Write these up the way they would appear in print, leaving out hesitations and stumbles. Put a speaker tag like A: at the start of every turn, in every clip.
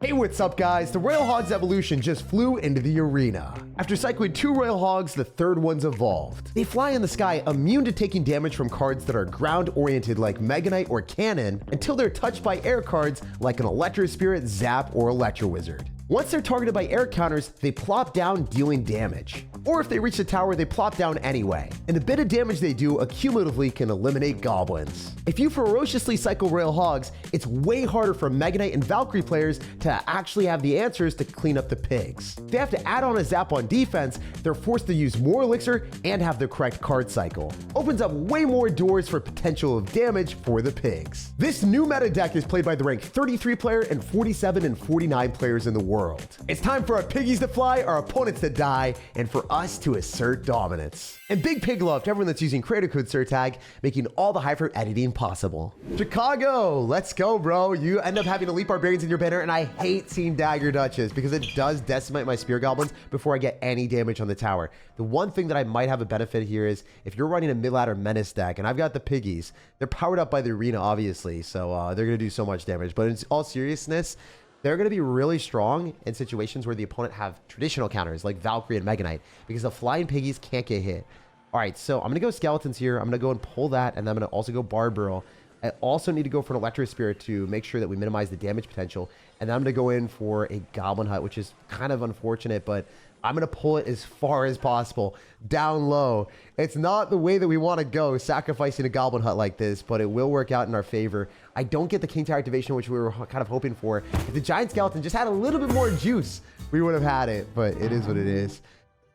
A: Hey, what's up guys? The Royal Hogs evolution just flew into the arena. After cycling 2 Royal Hogs, the third one's evolved. They fly in the sky immune to taking damage from cards that are ground-oriented like Mega Knight or Cannon until they're touched by air cards like an Electro Spirit, Zap, or Electro Wizard. Once they're targeted by air counters, they plop down dealing damage. Or if they reach the tower, they plop down anyway. And the bit of damage they do accumulatively can eliminate goblins. If you ferociously cycle Royal Hogs, it's way harder for Mega Knight and Valkyrie players to actually have the answers to clean up the pigs. If they have to add on a Zap on defense, they're forced to use more elixir and have the correct card cycle. Opens up way more doors for potential of damage for the pigs. This new meta deck is played by the rank 33 player and 47 and 49 players in the world. It's time for our piggies to fly, our opponents to die, and for us to assert dominance. And big pig love to everyone that's using creator code SirTag, making all the hyper editing possible. Chicago, let's go, bro. You end up having to leap barbarians in your banner, and I hate seeing dagger Duchess because it does decimate my spear goblins before I get any damage on the tower. The one thing that I might have a benefit here is if you're running a mid-ladder menace deck, and I've got the piggies, they're powered up by the arena, obviously, so they're going to do so much damage. But in all seriousness, they're going to be really strong in situations where the opponent have traditional counters like Valkyrie and Mega Knight because the flying piggies can't get hit. All right, so I'm going to go skeletons here. I'm going to go and pull that, and then I'm going to also go Barbarrel. I also need to go for an Electro Spirit to make sure that we minimize the damage potential. And then I'm going to go in for a Goblin Hut, which is kind of unfortunate, but I'm going to pull it as far as possible, down low. It's not the way that we want to go, sacrificing a Goblin Hut like this, but it will work out in our favor. I don't get the King Tower activation, which we were kind of hoping for. If the Giant Skeleton just had a little bit more juice, we would have had it, but it is what it is.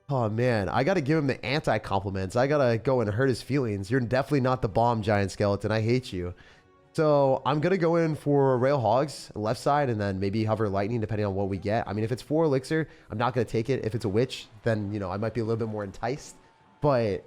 A: Oh man, I got to give him the anti-compliments. I got to go and hurt his feelings. You're definitely not the bomb, Giant Skeleton. I hate you. So I'm going to go in for Royal Hogs, left side, and then maybe Hover Lightning, depending on what we get. I mean, if it's 4 elixir, I'm not going to take it. If it's a witch, then, you know, I might be a little bit more enticed. But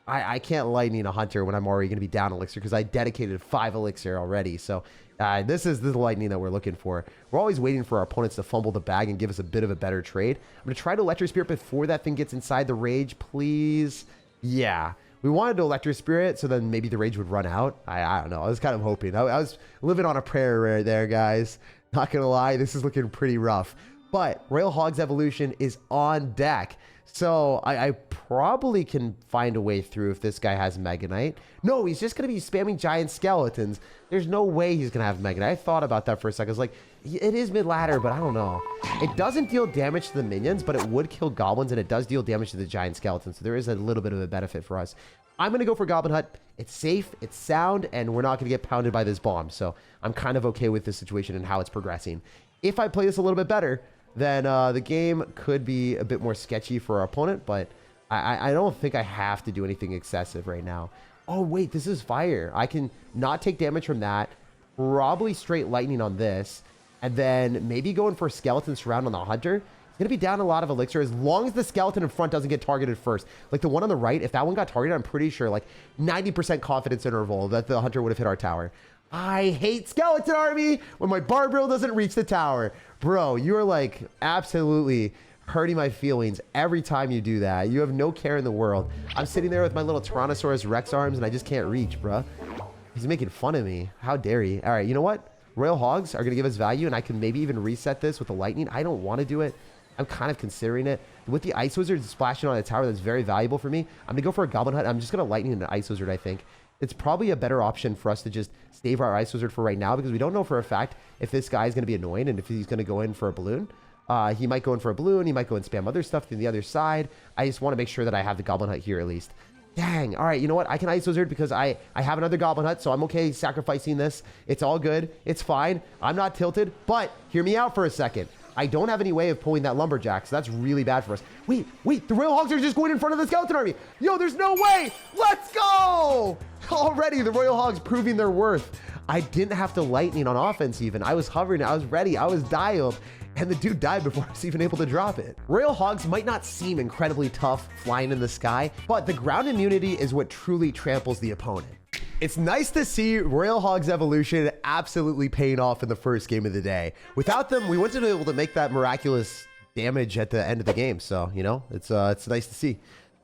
A: I can't Lightning a Hunter when I'm already going to be down elixir because I dedicated 5 elixir already. So this is the Lightning that we're looking for. We're always waiting for our opponents to fumble the bag and give us a bit of a better trade. I'm going to try to Electro Spirit before that thing gets inside the Rage, please. Yeah. We wanted to Electro Spirit, so then maybe the Rage would run out. I don't know. I was kind of hoping. I was living on a prayer right there, guys. Not going to lie, this is looking pretty rough. But Royal Hogs Evolution is on deck. So I probably can find a way through if this guy has Mega Knight. No, he's just going to be spamming Giant Skeletons. There's no way he's going to have Mega Knight. I thought about that for a second. I was like, it is mid-ladder, but I don't know. It doesn't deal damage to the minions, but it would kill goblins, and it does deal damage to the Giant Skeletons. So there is a little bit of a benefit for us. I'm going to go for Goblin Hut. It's safe, it's sound, and we're not going to get pounded by this bomb. So I'm kind of okay with this situation and how it's progressing. If I play this a little bit better, then the game could be a bit more sketchy for our opponent, but I don't think I have to do anything excessive right now. Oh, wait, this is fire. I can not take damage from that, probably straight lightning on this, and then maybe going for a skeleton surround on the hunter. It's going to be down a lot of elixir as long as the skeleton in front doesn't get targeted first. Like the one on the right, if that one got targeted, I'm pretty sure like 90% confidence interval that the hunter would have hit our tower. I hate skeleton army when my Barbarrel doesn't reach the tower. Bro, you are like absolutely hurting my feelings every time you do that. You have no care in the world. I'm sitting there with my little Tyrannosaurus Rex arms and I just can't reach, bro. He's making fun of me. How dare he? All right, you know what? Royal Hogs are going to give us value and I can maybe even reset this with the lightning. I don't want to do it. I'm kind of considering it. With the Ice Wizard splashing on a tower, that's very valuable for me. I'm going to go for a Goblin Hut. I'm just going to Lightning an Ice Wizard, I think. It's probably a better option for us to just save our Ice Wizard for right now because we don't know for a fact if this guy is going to be annoying and if he's going to go in for a balloon. He might go in for a balloon. He might go and spam other stuff to the other side. I just want to make sure that I have the Goblin Hut here at least. Dang. All right, you know what? I can Ice Wizard because I have another Goblin Hut, so I'm okay sacrificing this. It's all good. It's fine. I'm not tilted, but hear me out for a second. I don't have any way of pulling that Lumberjack, so that's really bad for us. Wait, the Royal Hogs are just going in front of the Skeleton Army. Yo, there's no way. Let's go. Already, the Royal Hogs proving their worth. I didn't have to Lightning on offense even. I was hovering. I was ready. I was dialed. And the dude died before I was even able to drop it. Royal Hogs might not seem incredibly tough flying in the sky, but the ground immunity is what truly tramples the opponent. It's nice to see Royal Hogs Evolution absolutely paying off in the first game of the day. Without them, we wouldn't have been able to make that miraculous damage at the end of the game. So, you know, it's nice to see.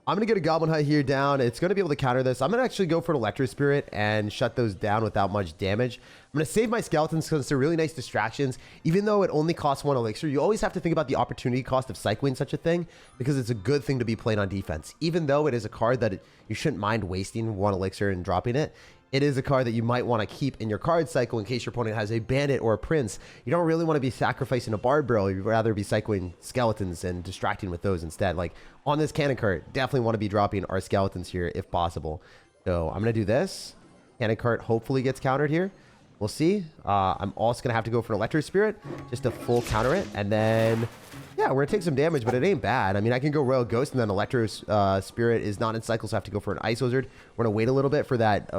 A: I'm going to get a Goblin Hut here down. It's going to be able to counter this. I'm going to actually go for an Electro Spirit and shut those down without much damage. I'm going to save my Skeletons because they're really nice distractions. Even though it only costs 1 elixir, you always have to think about the opportunity cost of cycling such a thing because it's a good thing to be playing on defense. Even though it is a card that you shouldn't mind wasting 1 elixir and dropping it, it is a card that you might want to keep in your card cycle in case your opponent has a bandit or a prince. You don't really want to be sacrificing a bard barrel. You'd rather be cycling skeletons and distracting with those instead. Like on this cannon cart, definitely want to be dropping our skeletons here if possible. So I'm going to do this. Cannon cart hopefully gets countered here. We'll see. I'm also going to have to go for an Electro Spirit just to full counter it. And then, yeah, we're going to take some damage, but it ain't bad. I mean, I can go Royal Ghost and then Electro Spirit is not in cycle, so I have to go for an Ice Wizard. We're going to wait a little bit for that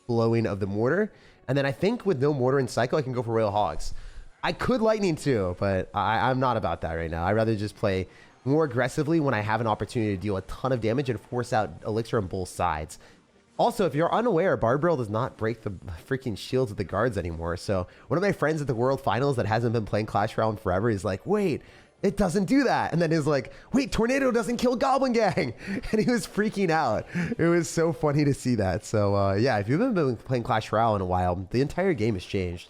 A: blowing of the mortar. And then I think with no mortar in cycle, I can go for Royal Hogs. I could Lightning too, but I'm not about that right now. I'd rather just play more aggressively when I have an opportunity to deal a ton of damage and force out Elixir on both sides. Also, if you're unaware, Bard Barrel does not break the freaking shields of the guards anymore. So one of my friends at the World Finals that hasn't been playing Clash Royale forever is like, wait, it doesn't do that. And then he's like, wait, Tornado doesn't kill Goblin Gang. And he was freaking out. It was so funny to see that. So yeah, if you've been playing Clash Royale in a while, the entire game has changed.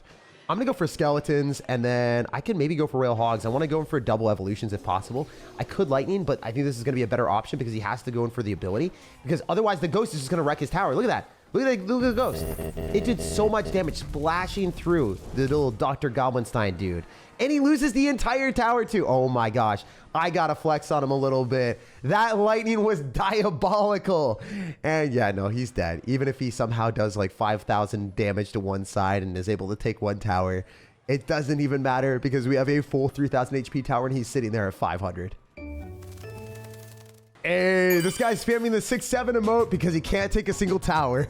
A: I'm going to go for Skeletons, and then I can maybe go for Royal Hogs. I want to go in for double evolutions if possible. I could Lightning, but I think this is going to be a better option because he has to go in for the ability. Because otherwise, the Ghost is just going to wreck his tower. Look at that. Look at the Ghost. It did so much damage splashing through the little Dr. Goblinstein dude. And he loses the entire tower too. Oh my gosh. I got to flex on him a little bit. That lightning was diabolical. And yeah, no, he's dead. Even if he somehow does like 5,000 damage to one side and is able to take one tower, it doesn't even matter because we have a full 3,000 HP tower and he's sitting there at 500. Hey, this guy's spamming the 6-7 emote because he can't take a single tower.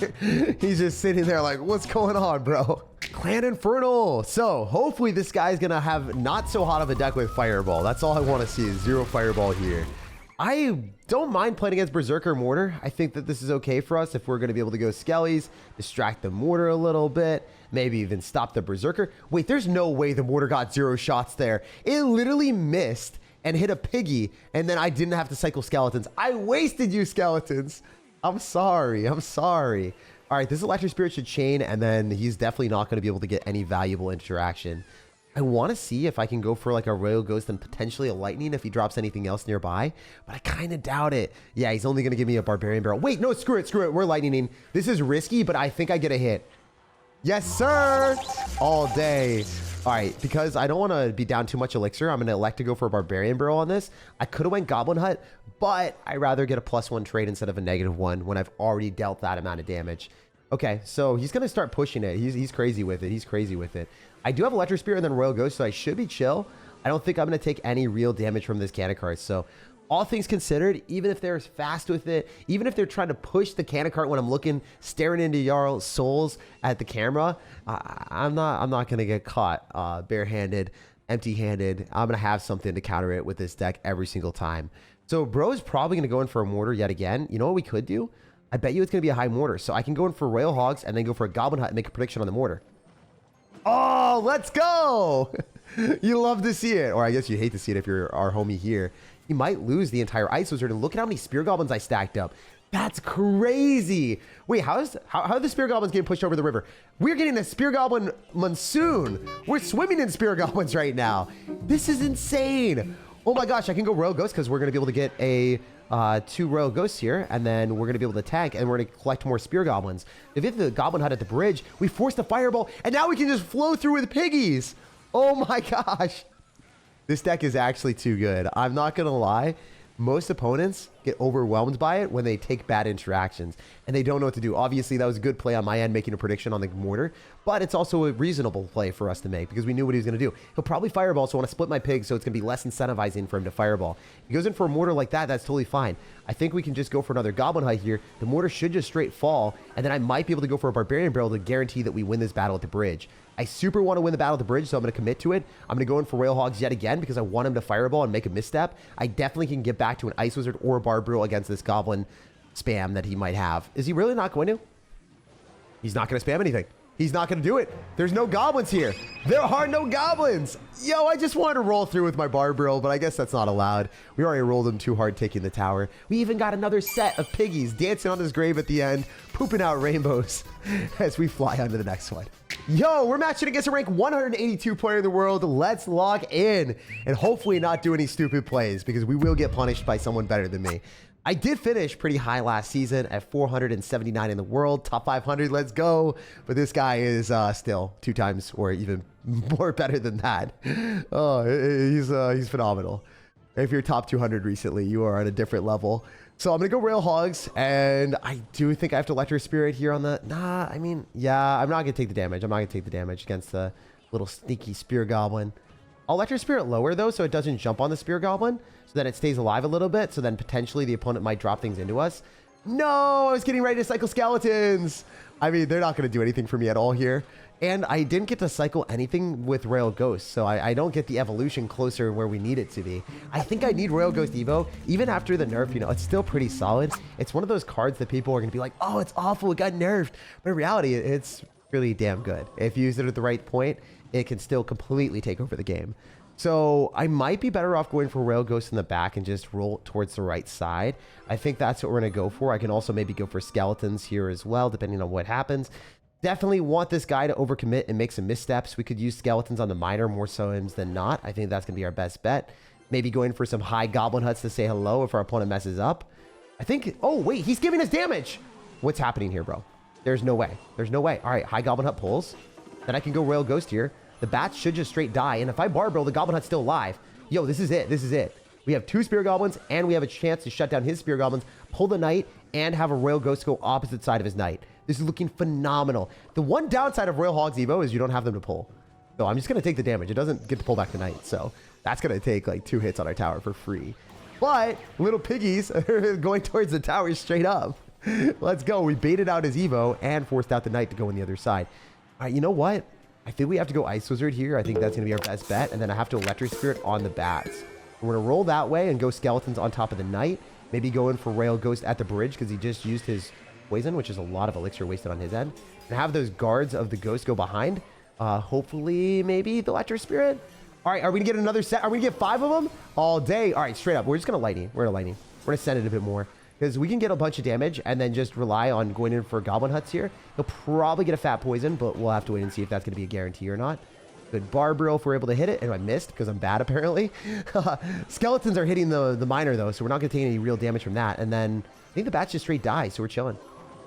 A: He's just sitting there like, what's going on, bro? Clan Infernal. So hopefully this guy's going to have not so hot of a deck with Fireball. That's all I want to see is 0 Fireball here. I don't mind playing against Berserker Mortar. I think that this is okay for us if we're going to be able to go Skellies, distract the Mortar a little bit, maybe even stop the Berserker. Wait, there's no way the Mortar got 0 shots there. It literally missed and hit a piggy, and then I didn't have to cycle Skeletons. I wasted you, Skeletons. I'm sorry. I'm sorry. All right, this Electric Spirit should chain, and then he's definitely not going to be able to get any valuable interaction. I want to see if I can go for like a Royal Ghost and potentially a Lightning if he drops anything else nearby, but I kind of doubt it. Yeah, he's only going to give me a Barbarian Barrel. Wait, no, screw it. We're Lightning. This is risky, but I think I get a hit. Yes, sir. All day. All right, because I don't want to be down too much elixir, I'm going to elect to go for a Barbarian Barrel on this. I could have went Goblin Hut, but I'd rather get a +1 trade instead of a -1 when I've already dealt that amount of damage. Okay, so he's going to start pushing it. He's crazy with it. He's crazy with it. I do have Electric Spirit and then Royal Ghost, so I should be chill. I don't think I'm going to take any real damage from this cannon cart. So all things considered, even if they're fast with it, even if they're trying to push the cannon cart when I'm looking, staring into Jarl's souls at the camera, I'm not going to get caught barehanded, empty-handed. I'm going to have something to counter it with this deck every single time. So bro is probably going to go in for a mortar yet again. You know what we could do? I bet you it's going to be a high mortar. So I can go in for Royal Hogs and then go for a Goblin Hut and make a prediction on the mortar. Oh, let's go. You love to see it. Or I guess you hate to see it if you're our homie here. He might lose the entire Ice Wizard. And look at how many Spear Goblins I stacked up. That's crazy. Wait, how are the Spear Goblins getting pushed over the river? We're getting a Spear Goblin monsoon. We're swimming in Spear Goblins right now. This is insane. Oh my gosh, I can go Royal Ghost because we're going to be able to get a 2 Royal Ghosts here, and then we're going to be able to tank, and we're going to collect more Spear Goblins. If we have the Goblin Hut at the bridge, we forced the Fireball, and now we can just flow through with piggies. Oh my gosh. This deck is actually too good. I'm not going to lie. Most opponents get overwhelmed by it when they take bad interactions and they don't know what to do. Obviously, that was a good play on my end, making a prediction on the mortar, but it's also a reasonable play for us to make because we knew what he was going to do. He'll probably Fireball, so I want to split my pig, so it's going to be less incentivizing for him to Fireball. If he goes in for a mortar like that, that's totally fine. I think we can just go for another Goblin Hut here. The mortar should just straight fall, and then I might be able to go for a Barbarian Barrel to guarantee that we win this battle at the bridge. I super want to win the battle at the bridge, so I'm going to commit to it. I'm going to go in for Royal Hogs yet again because I want him to Fireball and make a misstep. I definitely can get back to an Ice Wizard or a Barb Barrel against this Goblin spam that he might have. Is he really not going to? He's not going to spam anything. He's not going to do it. There's no goblins here. There are no goblins. Yo, I just wanted to roll through with my barbaril, but I guess that's not allowed. We already rolled him too hard taking the tower. We even got another set of piggies dancing on his grave at the end, pooping out rainbows as we fly on to the next one. Yo, we're matching against a rank 182 player in the world. Let's log in and hopefully not do any stupid plays because we will get punished by someone better than me. I did finish pretty high last season at 479 in the world, top 500, let's go. But this guy is still 2 times or even more better than that. Oh, he's phenomenal. If you're top 200 recently, you are on a different level. So I'm going to go Rail Hogs, and I do think I have to Electro Spirit here on the... Nah, I mean, yeah, I'm not going to take the damage. I'm not going to take the damage against the little sneaky Spear Goblin. I'll Electro Spirit lower, though, so it doesn't jump on the Spear Goblin, so that it stays alive a little bit, so then potentially the opponent might drop things into us. No, I was getting ready to cycle Skeletons. I mean, they're not going to do anything for me at all here. And I didn't get to cycle anything with Royal Ghost, so I don't get the evolution closer where we need it to be. I think I need Royal Ghost Evo. Even after the nerf, you know, it's still pretty solid. It's one of those cards that people are going to be like, oh, it's awful, it got nerfed. But in reality, it's really damn good. If you use it at the right point, it can still completely take over the game. So I might be better off going for Rail Ghost in the back and just roll towards the right side. I think that's what we're going to go for. I can also maybe go for Skeletons here as well, depending on what happens. Definitely want this guy to overcommit and make some missteps. We could use Skeletons on the Miner more so than not. I think that's going to be our best bet. Maybe going for some high Goblin Huts to say hello if our opponent messes up. I think... Oh, wait. He's giving us damage. What's happening here, bro? There's no way. There's no way. All right. High Goblin Hut pulls. Then I can go Rail Ghost here. The bats should just straight die. And if I Barbarill, the Goblin Hut's still alive. Yo, this is it. This is it. We have 2 Spear Goblins, and we have a chance to shut down his Spear Goblins, pull the Knight, and have a Rail Ghost go opposite side of his Knight. This is looking phenomenal. The one downside of Rail Hogs Evo is you don't have them to pull. So I'm just going to take the damage. It doesn't get to pull back the Knight. So that's going to take like 2 hits on our tower for free. But little piggies are going towards the tower straight up. Let's go. We baited out his Evo and forced out the Knight to go on the other side. All right, you know what? I think we have to go Ice Wizard here. I think that's going to be our best bet. And then I have to Electric Spirit on the bats. We're going to roll that way and go Skeletons on top of the Knight. Maybe go in for Rail Ghost at the bridge because he just used his poison, which is a lot of elixir wasted on his end. And have those guards of the ghost go behind. Hopefully, maybe the Electric Spirit. All right, are we going to get another set? Are we going to get 5 of them? All day. All right, straight up. We're just going to Lightning. We're going to Lightning. We're going to send it a bit more. Because we can get a bunch of damage and then just rely on going in for Goblin Huts here. He'll probably get a fat poison, but we'll have to wait and see if that's going to be a guarantee or not. Good Barbarill if we're able to hit it. And I missed because I'm bad, apparently. Skeletons are hitting the Miner, though, so we're not going to take any real damage from that. And then I think the bats just straight die, so we're chilling.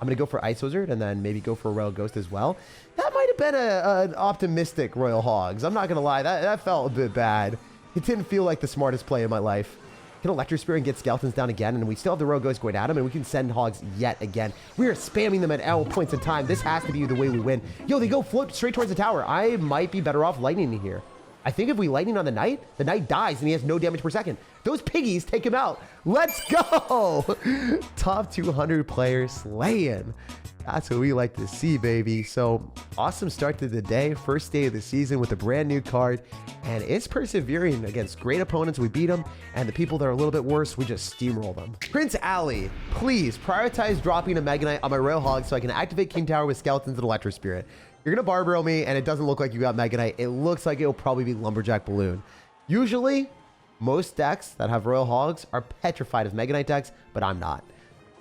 A: I'm going to go for Ice Wizard and then maybe go for a Royal Ghost as well. That might have been an optimistic Royal Hogs. I'm not going to lie. That felt a bit bad. It didn't feel like the smartest play in my life. Can Electric Spirit and get Skeletons down again, and we still have the Royal Ghost going at him, and we can send Hogs yet again. We are spamming them at all points in time. This has to be the way we win. Yo, they go float straight towards the tower. I might be better off Lightning here. I think if we Lightning on the Knight dies, and he has no damage per second. Those piggies take him out. Let's go! Top 200 players slaying. That's what we like to see, baby. So awesome start to the day. First day of the season with a brand new card. And it's persevering against great opponents. We beat them. And the people that are a little bit worse, we just steamroll them. Prince Ali, please prioritize dropping a Mega Knight on my Rail Hog so I can activate King Tower with Skeletons and Electro Spirit. You're going to Barbarill me, and it doesn't look like you got Mega Knight. It looks like it'll probably be Lumberjack Balloon. Usually, most decks that have Royal Hogs are petrified of Mega Knight decks, but I'm not.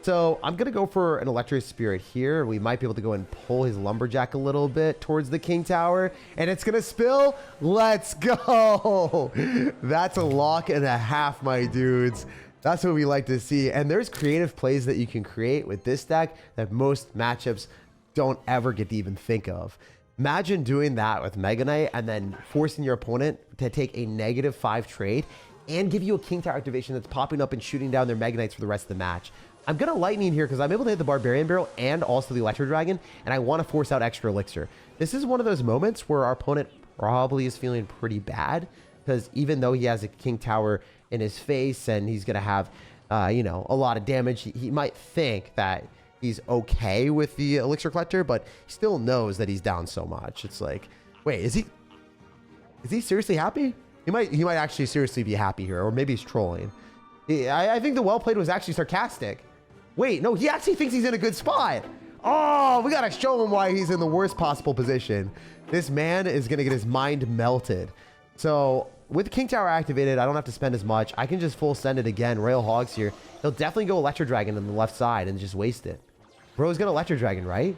A: So I'm going to go for an Electric Spirit here. We might be able to go and pull his Lumberjack a little bit towards the King Tower. And it's going to spill. Let's go. That's a lock and a half, my dudes. That's what we like to see. And there's creative plays that you can create with this deck that most matchups don't ever get to even think of. Imagine doing that with Mega Knight and then forcing your opponent to take a -5 trade and give you a King Tower activation that's popping up and shooting down their Mega Knights for the rest of the match. I'm going to Lightning here because I'm able to hit the Barbarian Barrel and also the Electro Dragon, and I want to force out extra elixir. This is one of those moments where our opponent probably is feeling pretty bad because even though he has a King Tower in his face and he's going to have, you know, a lot of damage, he might think that he's okay with the Elixir Collector, but he still knows that he's down so much. It's like, wait, is he seriously happy? He might actually seriously be happy here, or maybe he's trolling. I think the well played was actually sarcastic. Wait, no, he actually thinks he's in a good spot. Oh, we gotta show him why he's in the worst possible position. This man is gonna get his mind melted. So with King Tower activated, I don't have to spend as much. I can just full send it again. Royal Hogs here. He'll definitely go Electro Dragon on the left side and just waste it. Bro's gonna Electro Dragon, right?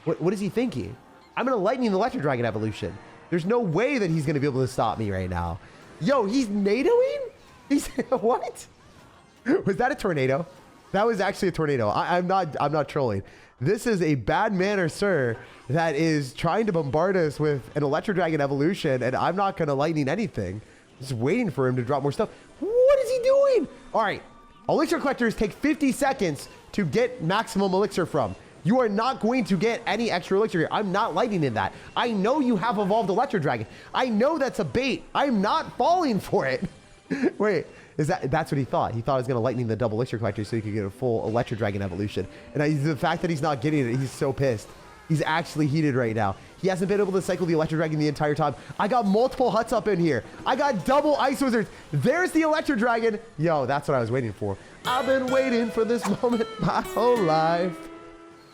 A: What is he thinking? I'm gonna Lightning the Electro Dragon evolution. There's no way that he's gonna be able to stop me right now. Yo, he's NATOing? He's what? Was that a tornado? That was actually a tornado. I'm not trolling. This is a bad manner, sir, that is trying to bombard us with an Electro Dragon evolution, and I'm not gonna Lightning anything. Just waiting for him to drop more stuff. What is he doing? All right, elixir collectors take 50 seconds to get maximum elixir from. You are not going to get any extra elixir here. I'm not Lightning in that. I know you have evolved Electro Dragon. I know that's a bait. I'm not falling for it. Wait. That's what he thought. He thought he was going to Lightning the double elixir collector so he could get a full Electro Dragon evolution. And the fact that he's not getting it, he's so pissed. He's actually heated right now. He hasn't been able to cycle the Electro Dragon the entire time. I got multiple huts up in here. I got double Ice Wizards. There's the Electro Dragon. Yo, that's what I was waiting for. I've been waiting for this moment my whole life.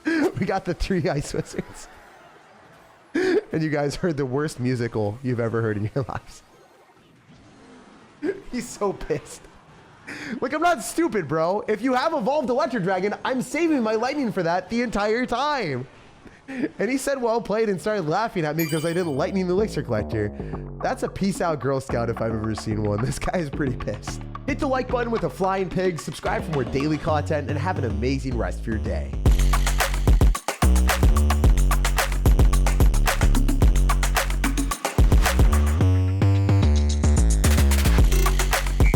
A: We got the 3 Ice Wizards. And you guys heard the worst musical you've ever heard in your lives. He's so pissed. Like, I'm not stupid, bro. If you have evolved Electro Dragon, I'm saving my Lightning for that the entire time. And he said, well played, and started laughing at me because I didn't Lightning the Elixir Collector. That's a peace out Girl Scout if I've ever seen one. This guy is pretty pissed. Hit the like button with a flying pig, subscribe for more daily content, and have an amazing rest of your day.